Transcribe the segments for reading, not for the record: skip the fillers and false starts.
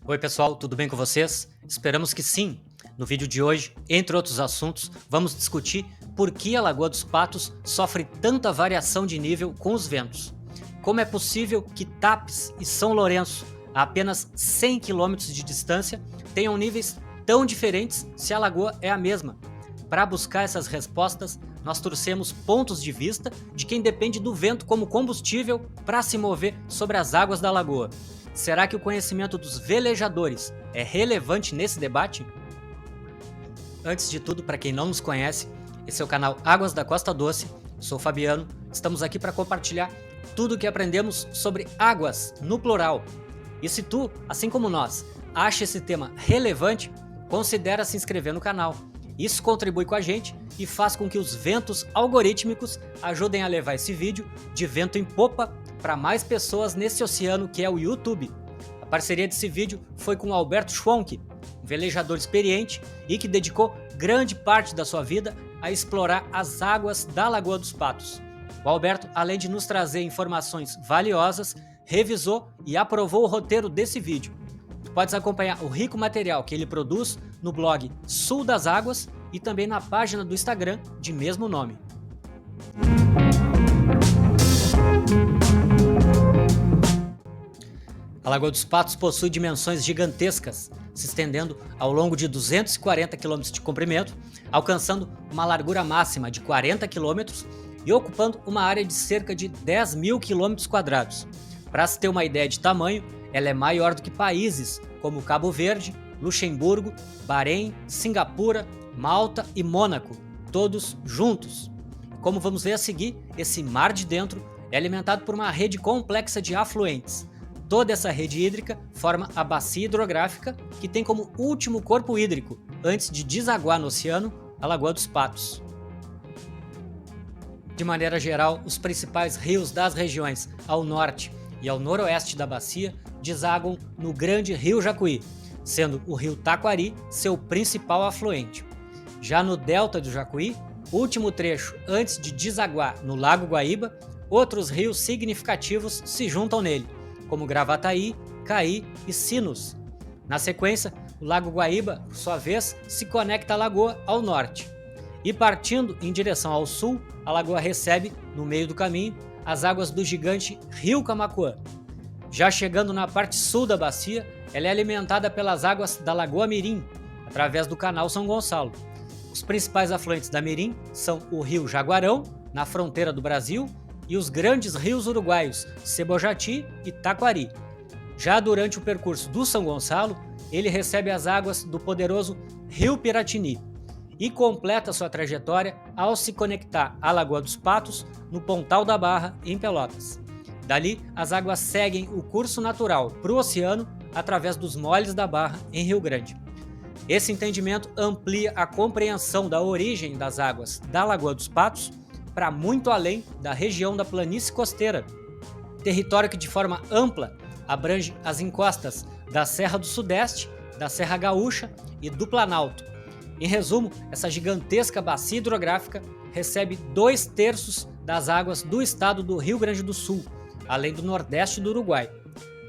Oi pessoal, tudo bem com vocês? Esperamos que sim. No vídeo de hoje, entre outros assuntos, vamos discutir por que a Lagoa dos Patos sofre tanta variação de nível com os ventos. Como é possível que Tapes e São Lourenço, a apenas 100 km de distância, tenham níveis tão diferentes se a lagoa é a mesma? Para buscar essas respostas, nós trouxemos pontos de vista de quem depende do vento como combustível para se mover sobre as águas da lagoa. Será que o conhecimento dos velejadores é relevante nesse debate? Antes de tudo, para quem não nos conhece, esse é o canal Águas da Costa Doce, sou o Fabiano, estamos aqui para compartilhar tudo o que aprendemos sobre águas, no plural. E se tu, assim como nós, acha esse tema relevante, considera se inscrever no canal. Isso contribui com a gente e faz com que os ventos algorítmicos ajudem a levar esse vídeo de vento em popa para mais pessoas nesse oceano que é o YouTube. A parceria desse vídeo foi com o Alberto Schwank, um velejador experiente e que dedicou grande parte da sua vida a explorar as águas da Lagoa dos Patos. O Alberto, além de nos trazer informações valiosas, revisou e aprovou o roteiro desse vídeo. Tu podes acompanhar o rico material que ele produz no blog Sul das Águas e também na página do Instagram de mesmo nome. A Lagoa dos Patos possui dimensões gigantescas, se estendendo ao longo de 240 km de comprimento, alcançando uma largura máxima de 40 km e ocupando uma área de cerca de 10 mil km². Para se ter uma ideia de tamanho, ela é maior do que países como Cabo Verde, Luxemburgo, Bahrein, Singapura, Malta e Mônaco, todos juntos. Como vamos ver a seguir, esse mar de dentro é alimentado por uma rede complexa de afluentes. Toda essa rede hídrica forma a bacia hidrográfica, que tem como último corpo hídrico, antes de desaguar no oceano, a Lagoa dos Patos. De maneira geral, os principais rios das regiões ao norte e ao noroeste da bacia desaguam no Grande Rio Jacuí, sendo o rio Taquari seu principal afluente. Já no delta do Jacuí, último trecho antes de desaguar no Lago Guaíba, outros rios significativos se juntam nele, como Gravataí, Caí e Sinos. Na sequência, o Lago Guaíba, por sua vez, se conecta à lagoa ao norte. E partindo em direção ao sul, a lagoa recebe, no meio do caminho, as águas do gigante Rio Camaquã. Já chegando na parte sul da bacia, ela é alimentada pelas águas da Lagoa Mirim, através do Canal São Gonçalo. Os principais afluentes da Mirim são o Rio Jaguarão, na fronteira do Brasil, e os grandes rios uruguaios Cebojati e Taquari. Já durante o percurso do São Gonçalo, ele recebe as águas do poderoso Rio Piratini e completa sua trajetória ao se conectar à Lagoa dos Patos, no Pontal da Barra, em Pelotas. Dali, as águas seguem o curso natural para o oceano através dos moles da Barra, em Rio Grande. Esse entendimento amplia a compreensão da origem das águas da Lagoa dos Patos para muito além da região da planície costeira, território que de forma ampla abrange as encostas da Serra do Sudeste, da Serra Gaúcha e do Planalto. Em resumo, essa gigantesca bacia hidrográfica recebe 2/3 das águas do estado do Rio Grande do Sul, além do nordeste do Uruguai.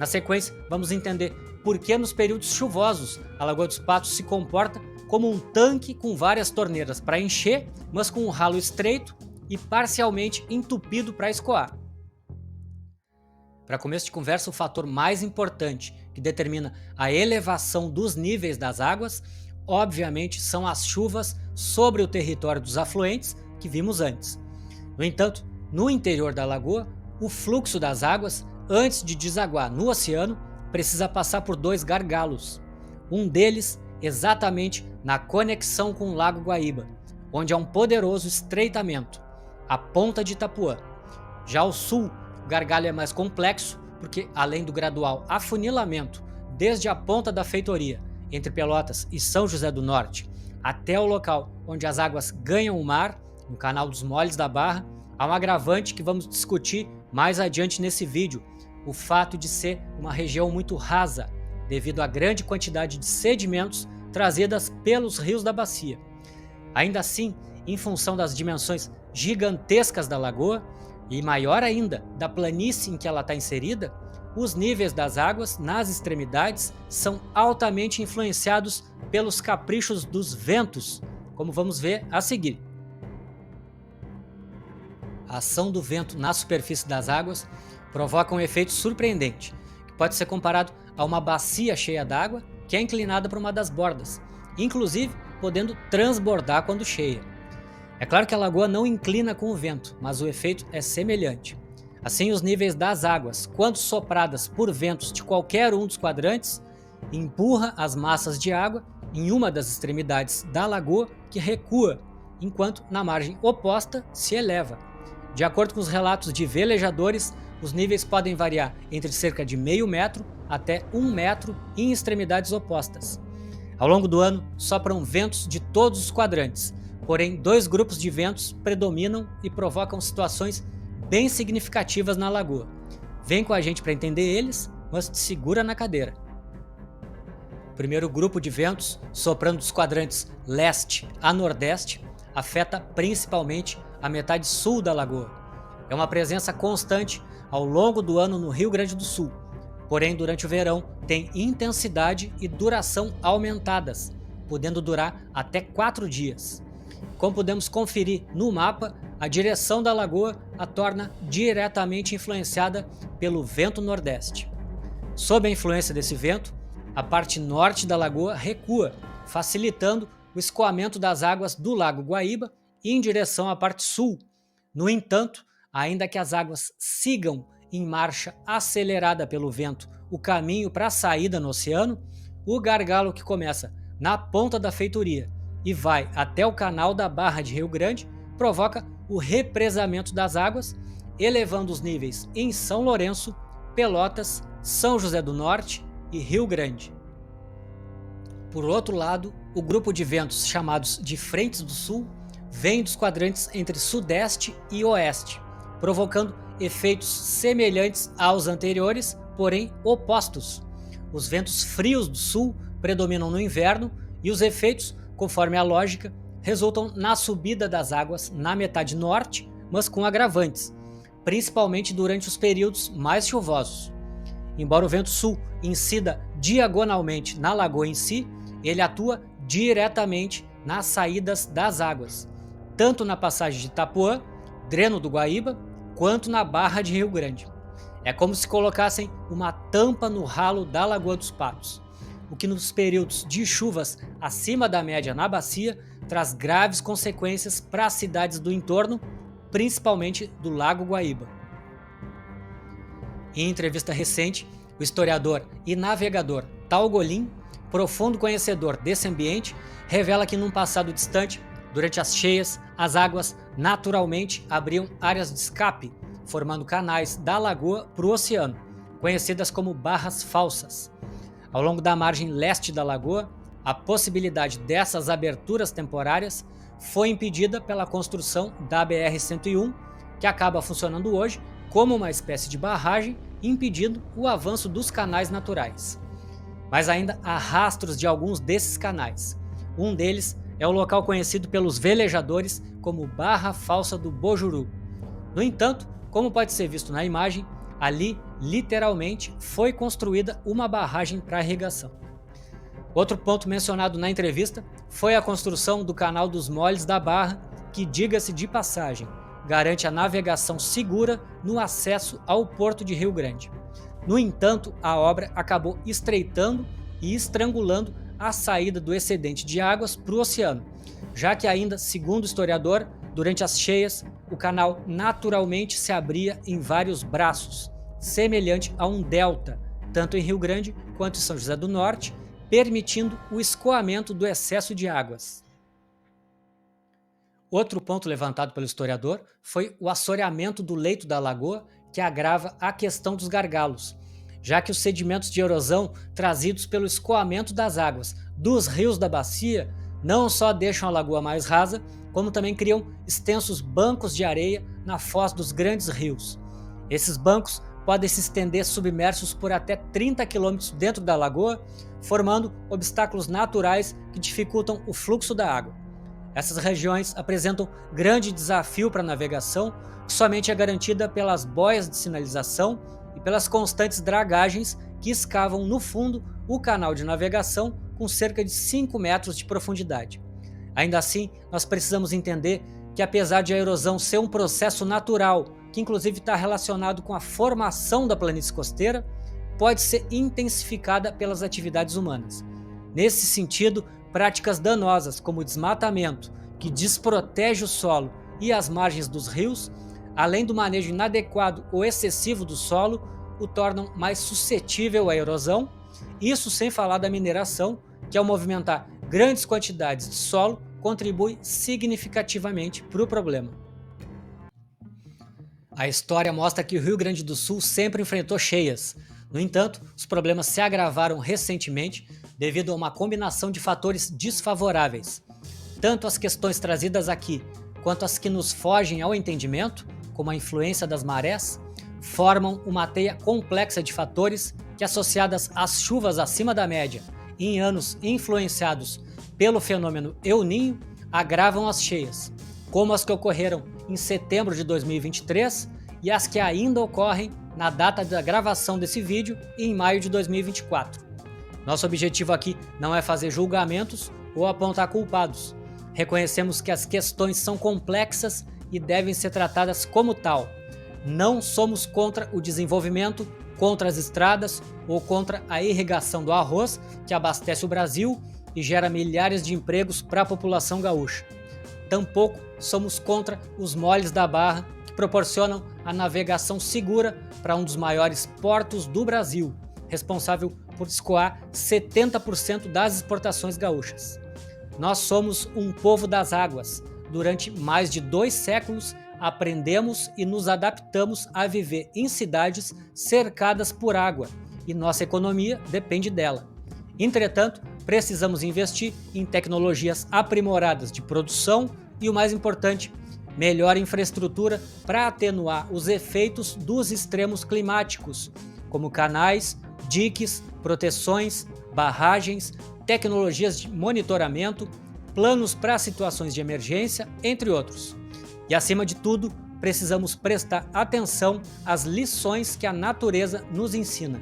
Na sequência, vamos entender por que nos períodos chuvosos a Lagoa dos Patos se comporta como um tanque com várias torneiras para encher, mas com um ralo estreito e parcialmente entupido para escoar. Para começo de conversa, o fator mais importante que determina a elevação dos níveis das águas, obviamente, são as chuvas sobre o território dos afluentes que vimos antes. No entanto, no interior da lagoa, o fluxo das águas, antes de desaguar no oceano, precisa passar por 2 gargalos. Um deles exatamente na conexão com o Lago Guaíba, onde há um poderoso estreitamento, a Ponta de Itapuã. Já ao sul, o gargalho é mais complexo, porque além do gradual afunilamento desde a Ponta da Feitoria, entre Pelotas e São José do Norte, até o local onde as águas ganham o mar, no Canal dos Moles da Barra, há um agravante que vamos discutir mais adiante nesse vídeo, o fato de ser uma região muito rasa, devido à grande quantidade de sedimentos trazidas pelos rios da bacia. Ainda assim, em função das dimensões gigantescas da lagoa, e maior ainda da planície em que ela está inserida, os níveis das águas nas extremidades são altamente influenciados pelos caprichos dos ventos, como vamos ver a seguir. A ação do vento na superfície das águas provoca um efeito surpreendente, que pode ser comparado a uma bacia cheia d'água que é inclinada para uma das bordas, inclusive podendo transbordar quando cheia. É claro que a lagoa não inclina com o vento, mas o efeito é semelhante. Assim, os níveis das águas, quando sopradas por ventos de qualquer um dos quadrantes, empurra as massas de água em uma das extremidades da lagoa, que recua, enquanto na margem oposta se eleva. De acordo com os relatos de velejadores, os níveis podem variar entre cerca de meio metro até 1 metro em extremidades opostas. Ao longo do ano, sopram ventos de todos os quadrantes, porém 2 grupos de ventos predominam e provocam situações bem significativas na lagoa. Vem com a gente para entender eles, mas te segura na cadeira. O primeiro grupo de ventos, soprando dos quadrantes leste a nordeste, afeta principalmente a metade sul da lagoa. É uma presença constante ao longo do ano no Rio Grande do Sul, porém durante o verão tem intensidade e duração aumentadas, podendo durar até 4 dias. Como podemos conferir no mapa, a direção da lagoa a torna diretamente influenciada pelo vento nordeste. Sob a influência desse vento, a parte norte da lagoa recua, facilitando o escoamento das águas do Lago Guaíba em direção à parte sul. No entanto, ainda que as águas sigam em marcha acelerada pelo vento o caminho para a saída no oceano, o gargalo que começa na ponta da feitoria e vai até o canal da Barra de Rio Grande provoca o represamento das águas, elevando os níveis em São Lourenço, Pelotas, São José do Norte e Rio Grande. Por outro lado, o grupo de ventos chamados de frentes do sul vem dos quadrantes entre sudeste e oeste, provocando efeitos semelhantes aos anteriores, porém opostos. Os ventos frios do sul predominam no inverno e os efeitos, conforme a lógica, resultam na subida das águas na metade norte, mas com agravantes, principalmente durante os períodos mais chuvosos. Embora o vento sul incida diagonalmente na lagoa em si, ele atua diretamente nas saídas das águas, tanto na passagem de Itapuã, dreno do Guaíba, quanto na Barra de Rio Grande. É como se colocassem uma tampa no ralo da Lagoa dos Patos, o que nos períodos de chuvas acima da média na bacia traz graves consequências para as cidades do entorno, principalmente do Lago Guaíba. Em entrevista recente, o historiador e navegador Tal Golin, profundo conhecedor desse ambiente, revela que num passado distante, durante as cheias, as águas naturalmente abriam áreas de escape, formando canais da lagoa para o oceano, conhecidas como barras falsas. Ao longo da margem leste da lagoa, a possibilidade dessas aberturas temporárias foi impedida pela construção da BR-101, que acaba funcionando hoje como uma espécie de barragem, impedindo o avanço dos canais naturais. Mas ainda há rastros de alguns desses canais. Um deles é o local conhecido pelos velejadores como Barra Falsa do Bojuru. No entanto, como pode ser visto na imagem, ali literalmente foi construída uma barragem para irrigação. Outro ponto mencionado na entrevista foi a construção do Canal dos Moles da Barra, que, diga-se de passagem, garante a navegação segura no acesso ao Porto de Rio Grande. No entanto, a obra acabou estreitando e estrangulando a saída do excedente de águas para o oceano, já que ainda, segundo o historiador, durante as cheias, o canal naturalmente se abria em vários braços, semelhante a um delta, tanto em Rio Grande quanto em São José do Norte, permitindo o escoamento do excesso de águas. Outro ponto levantado pelo historiador foi o assoreamento do leito da lagoa, que agrava a questão dos gargalos, já que os sedimentos de erosão trazidos pelo escoamento das águas dos rios da bacia não só deixam a lagoa mais rasa, como também criam extensos bancos de areia na foz dos grandes rios. Esses bancos podem se estender submersos por até 30 km dentro da lagoa, formando obstáculos naturais que dificultam o fluxo da água. Essas regiões apresentam grande desafio para a navegação, que somente é garantida pelas boias de sinalização e e pelas constantes dragagens que escavam no fundo o canal de navegação com cerca de 5 metros de profundidade. Ainda assim, nós precisamos entender que, apesar de a erosão ser um processo natural, que inclusive está relacionado com a formação da planície costeira, pode ser intensificada pelas atividades humanas. Nesse sentido, práticas danosas como o desmatamento, que desprotege o solo e as margens dos rios, além do manejo inadequado ou excessivo do solo, o tornam mais suscetível à erosão, isso sem falar da mineração, que ao movimentar grandes quantidades de solo, contribui significativamente para o problema. A história mostra que o Rio Grande do Sul sempre enfrentou cheias. No entanto, os problemas se agravaram recentemente devido a uma combinação de fatores desfavoráveis. Tanto as questões trazidas aqui quanto as que nos fogem ao entendimento, como a influência das marés, formam uma teia complexa de fatores que, associadas às chuvas acima da média em anos influenciados pelo fenômeno El Niño, agravam as cheias, como as que ocorreram em setembro de 2023 e as que ainda ocorrem na data da gravação desse vídeo em maio de 2024. Nosso objetivo aqui não é fazer julgamentos ou apontar culpados. Reconhecemos que as questões são complexas e devem ser tratadas como tal. Não somos contra o desenvolvimento, contra as estradas ou contra a irrigação do arroz, que abastece o Brasil e gera milhares de empregos para a população gaúcha. Tampouco somos contra os moles da Barra, que proporcionam a navegação segura para um dos maiores portos do Brasil, responsável por escoar 70% das exportações gaúchas. Nós somos um povo das águas. Durante mais de 2 séculos, aprendemos e nos adaptamos a viver em cidades cercadas por água, e nossa economia depende dela. Entretanto, precisamos investir em tecnologias aprimoradas de produção e, o mais importante, melhor infraestrutura para atenuar os efeitos dos extremos climáticos, como canais, diques, proteções, barragens, tecnologias de monitoramento, planos para situações de emergência, entre outros. E, acima de tudo, precisamos prestar atenção às lições que a natureza nos ensina.